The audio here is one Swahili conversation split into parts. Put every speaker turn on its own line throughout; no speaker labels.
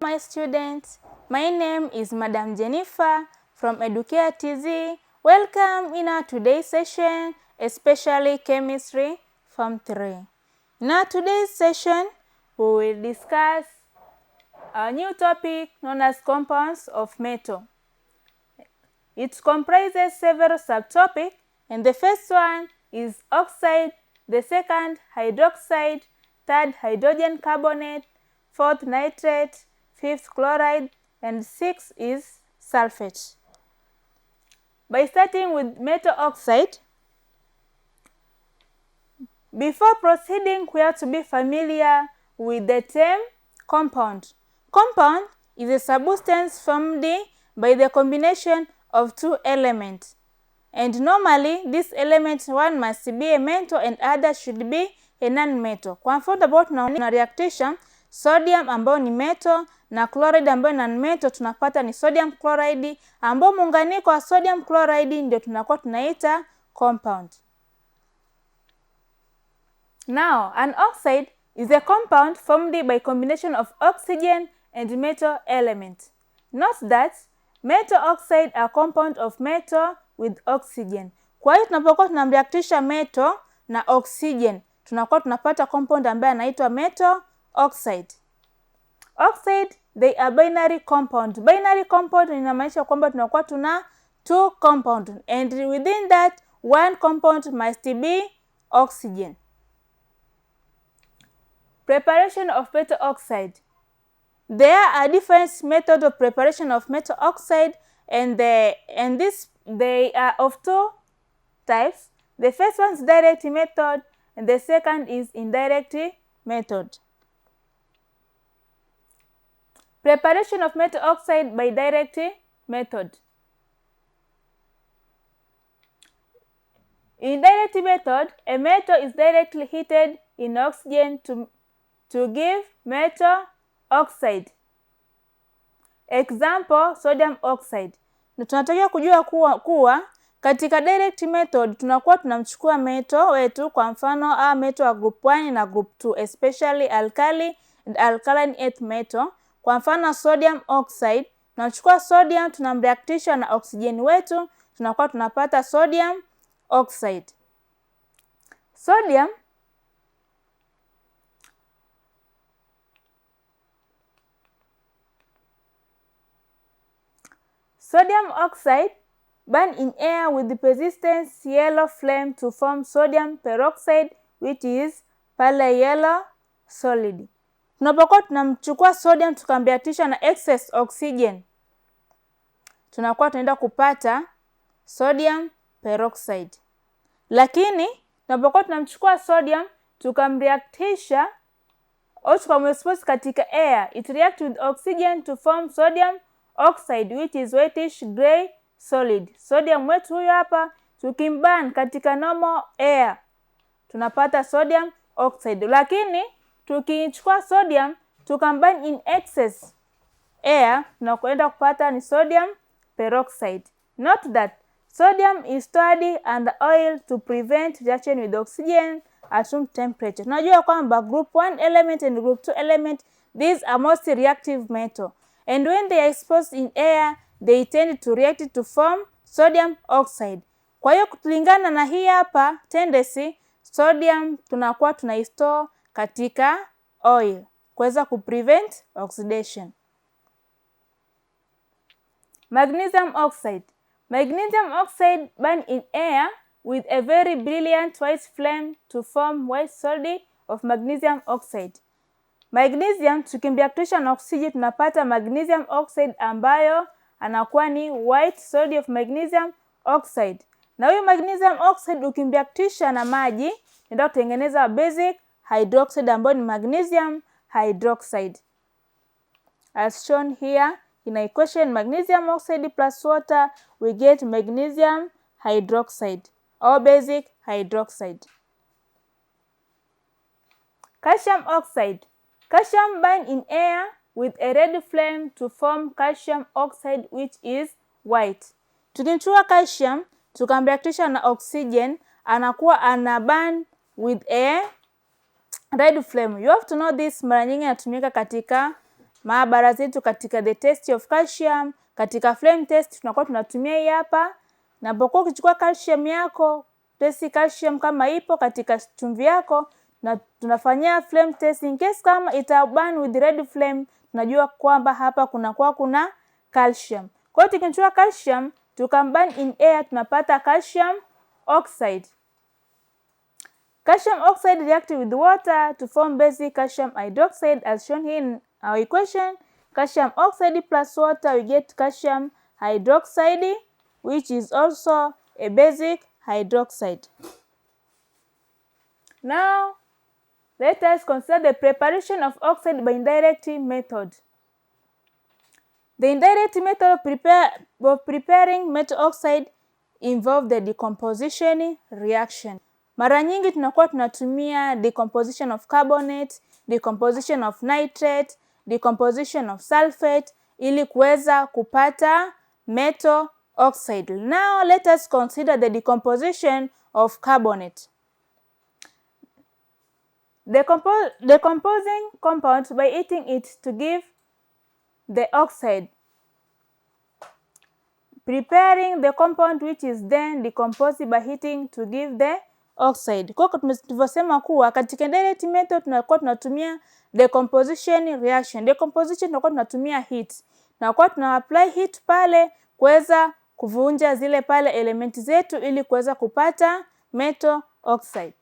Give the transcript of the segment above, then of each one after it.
My students, my name is Madam Jennifer from Educare TZ. Welcome in our today's session, especially Chemistry Form 3. In our today's session, we will discuss a new topic known as compounds of metal. It comprises several subtopics, and the first one is oxide, the second hydroxide, third hydrogen carbonate, fourth nitrate, fifth chloride, and sixth is sulfate. By starting with metal oxide, before proceeding, we have to be familiar with the term compound. Compound is a substance formed by the combination of two elements. And normally, this element one must be a metal and other should be a non-metal. Kwa mfano ambao tunaona reactation, sodium ambao ni metal na chloride ambao ni non-metal, tunapata ni sodium chloride ambao muunganiko wa sodium chloride ndio tunakuwa tunaita compound. Now, an oxide is a compound formed by combination of oxygen and metal element. Note that metal oxide are compound of metal with oxygen. Kwa hiyo tunapokuwa tunamreactisha metal na oxygen, tunakuwa tunapata compound ambayo inaitwa metal oxide. Oxide, they are binary compound. Binary compound inamaanisha kwamba tunakuwa tuna two compound, and within that one compound must be oxygen. Preparation of metal oxide. There are different methods of preparation of metal oxide, and they are of two types. The first one is direct method, and the second is indirect method. Preparation of metal oxide by direct method. In direct method, a metal is directly heated in oxygen to give metal oxide. Example, sodium oxide. Na tunatakiwa kujua kuwa katika direct method tunakuwa tunamchukua metal wetu, kwa mfano metal wa group 1 na group 2, especially alkali and alkaline earth metal. Kwa mfano sodium oxide, tunachukua sodium tunamreactisha na oxygen wetu, tunakuwa tunapata sodium oxide. Sodium oxide burn in air with the persistent yellow flame to form sodium peroxide, which is pale yellow solid. Tunapokuwa tunamchukua sodium tukamreactisha na excess oxygen, tunakuwa tunaenda kupata sodium peroxide. Lakini tunapokuwa tunamchukua sodium tukamreactisha au tukamexpose katika air, it react with oxygen to form sodium oxide, which is whitish gray solid. Sodium wetu huyo hapa tukimban katika normal air tunapata sodium oxide. Lakini tukichukua sodium tukamban in excess air tunakwenda kupata ni sodium peroxide. Note that sodium is stored under oil to prevent reaction with oxygen at room temperature. Tunajua kwamba group 1 element and group 2 element, these are mostly reactive metal, and when they are exposed in air they tend to react to form sodium oxide. Kwa hiyo kulingana na hii hapa tendency, sodium tunakuwa tunaistore katika oil kuweza kuprevent oxidation. Magnesium oxide. Magnesium oxide burn in air with a very brilliant white flame to form white solid of magnesium oxide. Magnesium tukimreactisha na oxygen tunapata magnesium oxide ambayo anakuwa ni white solid of magnesium oxide. Na huyu magnesium oxide ukimreactisha na maji ndio kutengeneza basic hydroxide ambayo ni magnesium hydroxide. As shown here in equation, magnesium oxide plus water, we get magnesium hydroxide or basic hydroxide. Calcium oxide. Calcium burn in air with a red flame to form calcium oxide, which is white. Tukimchukua calcium tukamreactisha na oxygen, anakuwa anaburn with a red flame. You have to know this, mara nyingi inatumika katika maabara zetu katika the test of calcium, katika flame test tunakuwa tunatumia hii hapa. Unapokuwa ukichukua calcium yako, test calcium kama ipo katika chumvi yako, na tunafanyia flame test. In case kama ita burn with red flame, tunajua kwamba hapa kuna calcium. Kwa hiyo tukichukua calcium tukamburn in air, tunapata calcium oxide. Calcium oxide react with water to form basic calcium hydroxide as shown here in our equation. Calcium oxide plus water, we get calcium hydroxide, which is also a basic hydroxide. Now, let us consider the preparation of oxide by indirect method. The indirect method of preparing metal oxide involve the decomposition reaction. Mara nyingi tunakuwa tunatumia decomposition of carbonate, decomposition of nitrate, decomposition of sulfate ili kuweza kupata metal oxide. Now let us consider the decomposition of carbonate. Decomposing compound by heating it to give the oxide. Preparing the compound which is then decomposed by heating to give the oxide. Kwa tulivyosema kuwa katika indirect method tunakuwa tunatumia decomposition reaction. Decomposition tunakuwa tunatumia heat. Tunakuwa tuna apply heat pale kuweza kuvunja zile pale elementi zetu ili kuweza kupata metal oxide.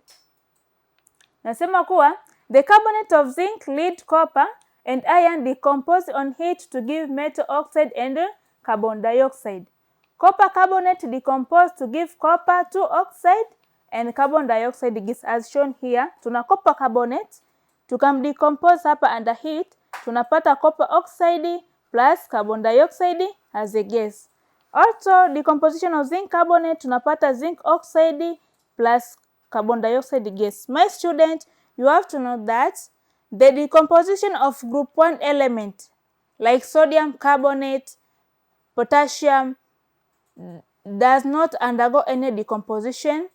Nasema kuwa the carbonate of zinc, lead, copper and iron decompose on heat to give metal oxide and carbon dioxide. Copper carbonate decompose to give copper 2 oxide and carbon dioxide gas as shown here. Tuna copper carbonate, tukamdecompose hapa under heat, tunapata copper oxide plus carbon dioxide as a gas. Also decomposition of zinc carbonate, tunapata zinc oxide plus carbon dioxide gas. My student, you have to know that the decomposition of group 1 element like sodium carbonate, potassium does not undergo any decomposition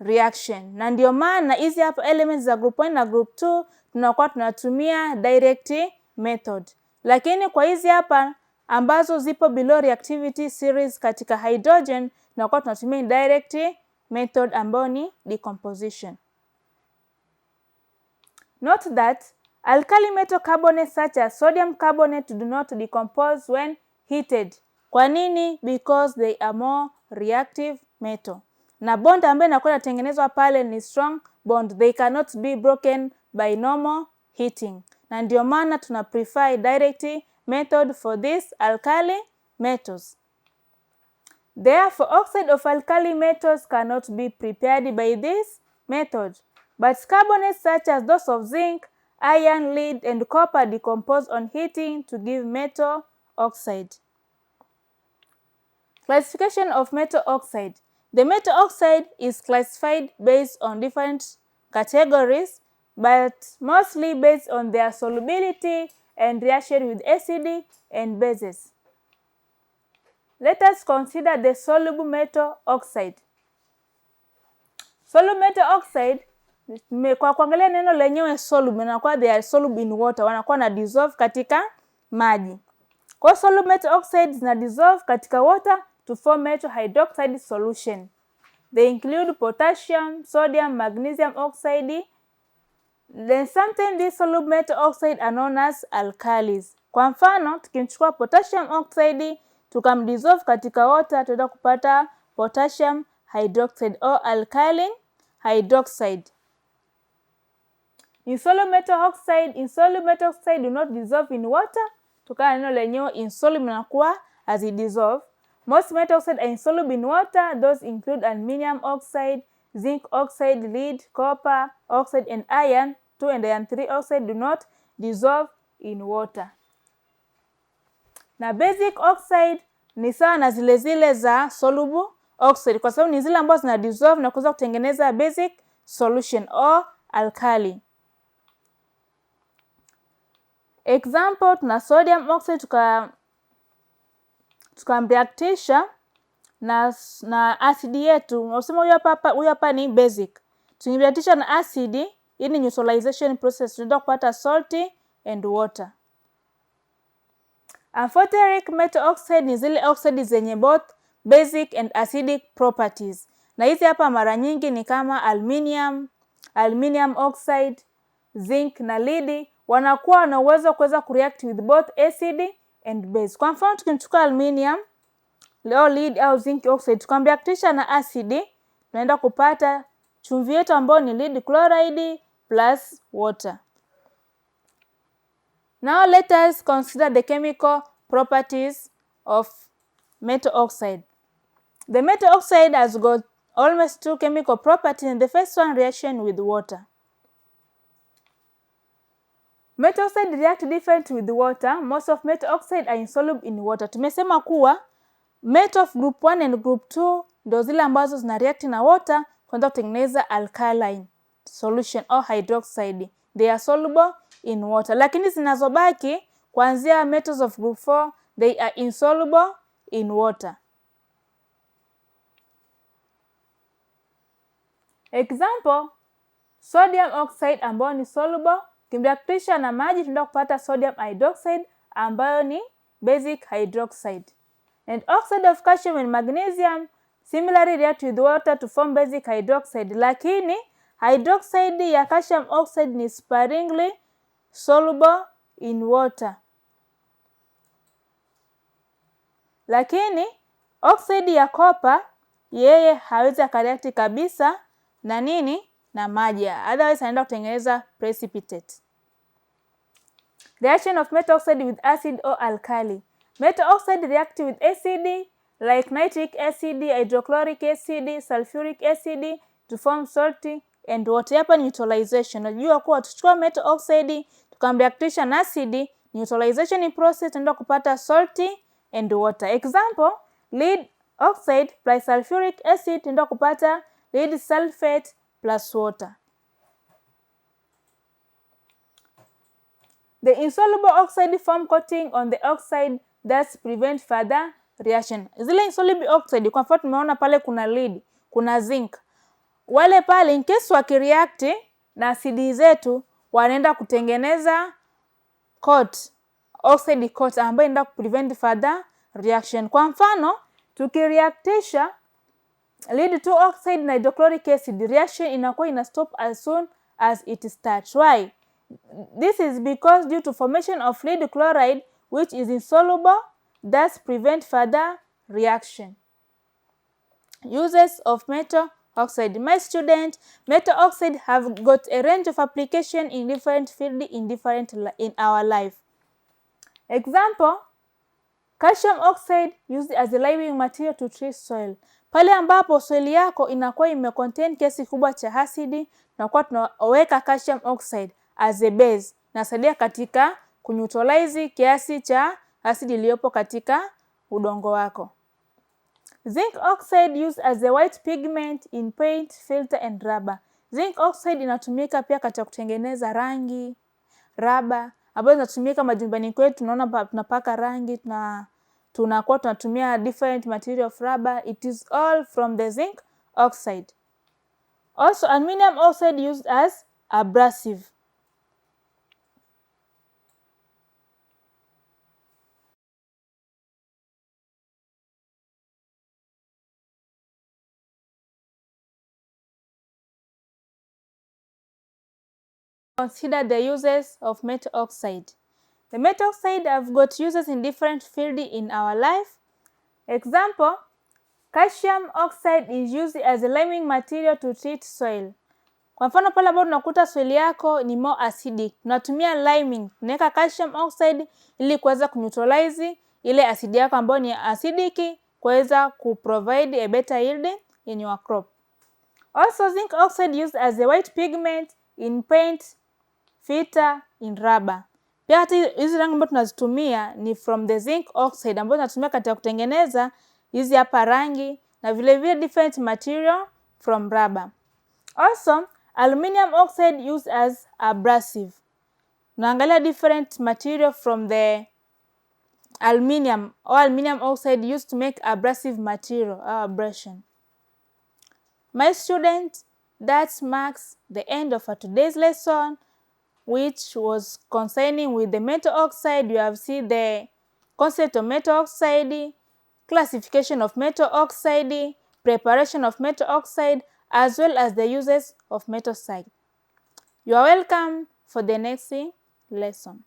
reaction. Na ndio maana hizi hapa elements za group 1 na group 2 tunakuwa tunatumia direct method. Lakini kwa hizi hapa ambazo zipo below reactivity series katika hydrogen tunakuwa tunatumia indirect method ambayo ni decomposition. Note that alkali metal carbonates such as sodium carbonate do not decompose when heated. Kwa nini? Because they are more reactive metal. Na bond ambayo inakuwa inatengenezwa pale ni strong bond. They cannot be broken by normal heating. Na ndio maana tuna prefer direct method for these alkali metals. Therefore, oxide of alkali metals cannot be prepared by this method. But carbonates such as those of zinc, iron, lead, and copper decompose on heating to give metal oxide. Classification of metal oxide. The metal oxide is classified based on different categories, but mostly based on their solubility and reaction with acid and bases. Let us consider the soluble metal oxide. Soluble metal oxide, kwa kuangalia neno lenyewe soluble, inakuwa they are soluble in water, wanakuwa na dissolve katika maji. Kwa soluble metal oxides na dissolve katika water to form metal hydroxide solution. They include potassium, sodium, magnesium oxide. Then sometimes these soluble metal oxide are known as alkalis. Kwa mfano, tukichukua potassium oxide tukamdissolve katika water, tunaenda kupata potassium hydroxide or alkaline hydroxide. Insoluble metal oxide do not dissolve in water. Tukana neno lenyewe insoluble inakuwa hazidissolve. Most metal oxide are insoluble in water. Those include aluminum oxide, zinc oxide, lead, copper oxide, and iron 2 and iron 3 oxide do not dissolve in water. Na basic oxide ni sawa na zile za soluble oxide kwa sababu ni zile ambazo zina dissolve na kuweza kutengeneza basic solution or alkali. Example, tuna sodium oxide tukamreactisha na asidi yetu. Unasema huyu hapa ni basic. Tukireactisha na asidi, hii ni neutralization process, tunaenda kupata salt and water. Amphoteric metal oxide ni zile oxide zenye both basic and acidic properties. Na hizi hapa mara nyingi ni kama aluminium oxide, zinc na lead. Wanakuwa na uwezo kuweza kureact with both acid and base. Kwa mfano tukimchukua aluminium, leo lead au zinc oxide, tukamreactisha na acid, tunaenda kupata chumvi yetu ambayo ni lead chloride plus water. Now let us consider the chemical properties of metal oxide. The metal oxide has got almost two chemical properties, and the first one, reaction with water. Metal oxide react different with water. Most of metal oxide are insoluble in water. Tumesema kuwa metal of group 1 and group 2 ndio zile ambazo zina react na water kwenda kutengeneza alkaline solution au hydroxide. They are soluble in water. Lakini zinazobaki kuanzia metals of group 4, they are insoluble in water. Example, sodium oxide ambayo ni soluble, kimreactisha na maji tunaenda kupata sodium hydroxide ambayo ni basic hydroxide. And oxide of calcium and magnesium similarly react with water to form basic hydroxide. Lakini hydroxide ya calcium oxide ni sparingly soluble in water. Lakini oxide ya copper yeye hawezi akareact kabisa na nini? Na maji. Otherwise anaenda kutengeneza precipitate. Reaction of metal oxide with acid or alkali. Metal oxide react with acid like nitric acid, hydrochloric acid, sulfuric acid to form salt and water. Hapa neutralization. Unajua kuwa tuchukua metal oxide tukamreactisha na acid, neutralization process tunaenda kupata salt and water. Example, lead oxide plus sulfuric acid tunaenda kupata lead sulfate plus water. The insoluble oxide form coating on the oxide that prevent further reaction. Zile insoluble oxide kwa mfano tumeona pale kuna lead, kuna zinc. Wale pale in case wakireact na asidi zetu wanaenda kutengeneza coat, oxide coat ambayo inaenda kuprevent further reaction. Kwa mfano tukireactisha lead 2 oxide na hydrochloric acid, reaction inakuwa ina stop as soon as it starts. Why? This is because due to formation of lead chloride which is insoluble, thus prevent further reaction. Uses of metal oxide. My student, metal oxide have got a range of application in different field in our life. Example, calcium oxide used as a liming material to treat soil. Pale ambapo soil yako inakuwa imecontain kiasi kubwa cha acid, tunakuwa tunaweka calcium oxide as a base. Nasaidia katika kuneutralize kiasi cha acid iliyopo katika udongo wako. Zinc oxide used as a white pigment in paint, filter and rubber. Zinc oxide inatumika pia katika kutengeneza rangi, rubber, ambazo zinatumika majumbani kwetu. Tunaona tunapaka rangi, tunakuwa tunatumia different material of rubber. It is all from the zinc oxide. Also, aluminum oxide used as abrasive. Consider the uses of metal oxide. The metal oxide have got uses in different fields in our life. Example, calcium oxide is used as a liming material to treat soil. Kwa mfano pale ambapo tunakuta soil yako ni more acidic, tunatumia liming, tunaweka calcium oxide ili kuweza kuneutralize ile asidi yako ambayo ni acidic, kuweza kuprovide a better yield in your crop. Also, zinc oxide used as a white pigment in paint, filter, in rubber. Pia hata hizi rangi ambazo tunazitumia ni from the zinc oxide ambazo tunatumia katika kutengeneza hizi hapa rangi, na vile vile different material from rubber. Also, aluminum oxide used as abrasive. Naangalia different material from the aluminum or aluminum oxide used to make abrasive material or abrasion. My student, that marks the end of our today's lesson, which was concerning with the metal oxide. You have seen the concept of metal oxide, classification of metal oxide, preparation of metal oxide, as well as the uses of metal oxide. You are welcome for the next lesson.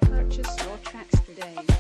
Purchase your tracks today.